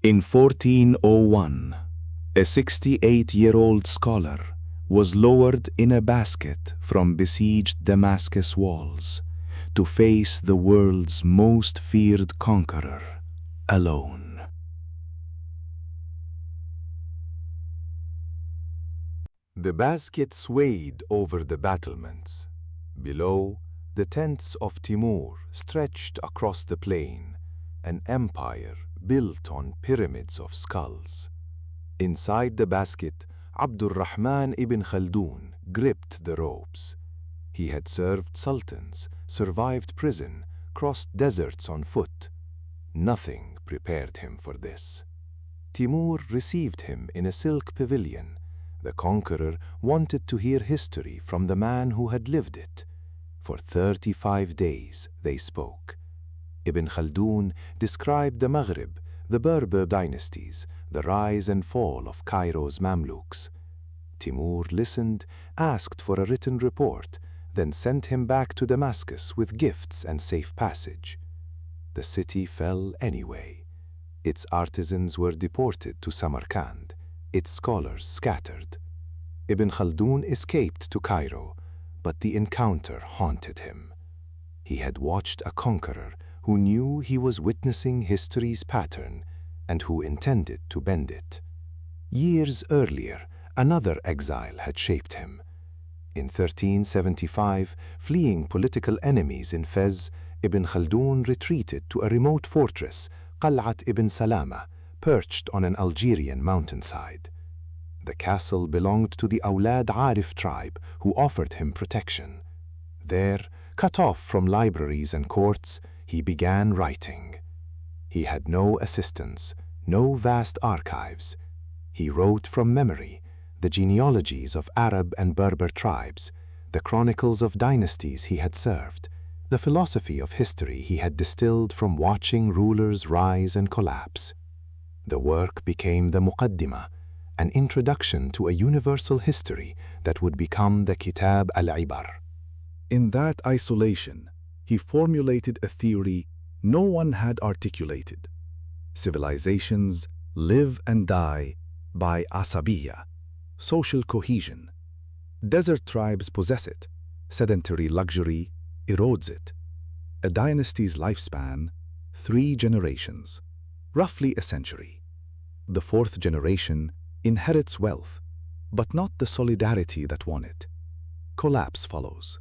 In 1401, a 68-year-old scholar was lowered in a basket from besieged Damascus walls to face the world's most feared conqueror alone. The basket swayed over the battlements. Below, the tents of Timur stretched across the plain, an empire built on pyramids of skulls. Inside the basket, Abdurrahman ibn Khaldun gripped the ropes. He had served sultans, survived prison, crossed deserts on foot. Nothing prepared him for this. Timur received him in a silk pavilion. The conqueror wanted to hear history from the man who had lived it. For 35 days they spoke. Ibn Khaldun described the Maghrib, the Berber dynasties, the rise and fall of Cairo's Mamluks. Timur listened, asked for a written report, then sent him back to Damascus with gifts and safe passage. The city fell anyway. Its artisans were deported to Samarkand, its scholars scattered. Ibn Khaldun escaped to Cairo, but the encounter haunted him. He had watched a conqueror who knew he was witnessing history's pattern and who intended to bend it. Years earlier, another exile had shaped him. In 1375, fleeing political enemies in Fez, Ibn Khaldun retreated to a remote fortress, Qal'at ibn Salama, perched on an Algerian mountainside. The castle belonged to the Awlad Arif tribe, who offered him protection. There, cut off from libraries and courts, he began writing. He had no assistants, no vast archives. He wrote from memory, the genealogies of Arab and Berber tribes, the chronicles of dynasties he had served, the philosophy of history he had distilled from watching rulers rise and collapse. The work became the Muqaddimah, an introduction to a universal history that would become the Kitab al-Ibar. In that isolation, he formulated a theory no one had articulated. Civilizations live and die by asabiyya, social cohesion. Desert tribes possess it. Sedentary luxury erodes it. A dynasty's lifespan, 3 generations, roughly a century. The 4th generation inherits wealth, but not the solidarity that won it. Collapse follows.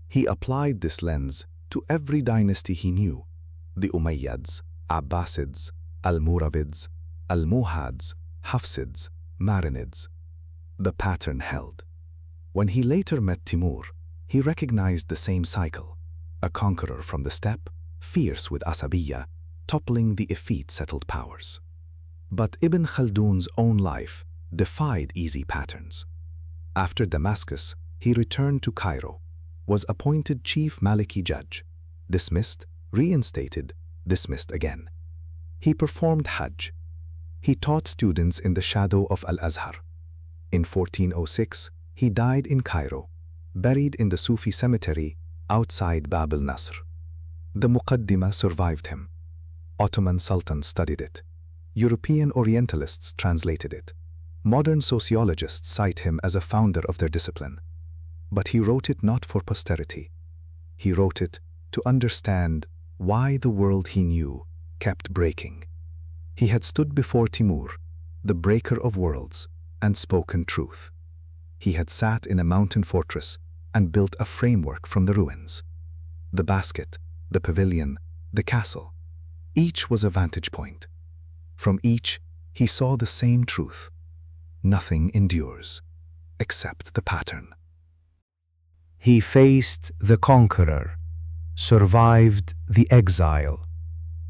He applied this lens to every dynasty he knew: the Umayyads, Abbasids, Almoravids, Almohads, Hafsids, Marinids. The pattern held. When he later met Timur, he recognized the same cycle: a conqueror from the steppe, fierce with asabiyya, toppling the effete settled powers. But Ibn Khaldun's own life defied easy patterns. After Damascus, he returned to Cairo, was appointed chief Maliki judge, dismissed, reinstated, dismissed again. He performed Hajj. He taught students in the shadow of Al-Azhar. In 1406, he died in Cairo, buried in the Sufi cemetery outside Bab al-Nasr. The Muqaddimah survived him. Ottoman sultans studied it. European Orientalists translated it. Modern sociologists cite him as a founder of their discipline. But he wrote it not for posterity. He wrote it to understand why the world he knew kept breaking. He had stood before Timur, the breaker of worlds, and spoken truth. He had sat in a mountain fortress and built a framework from the ruins. The basket, the pavilion, the castle, each was a vantage point. From each, he saw the same truth. Nothing endures, except the pattern. He faced the conqueror, survived the exile,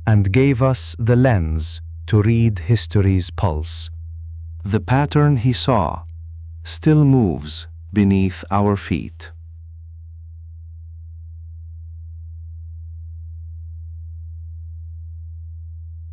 and gave us the lens to read history's pulse. The pattern he saw still moves beneath our feet.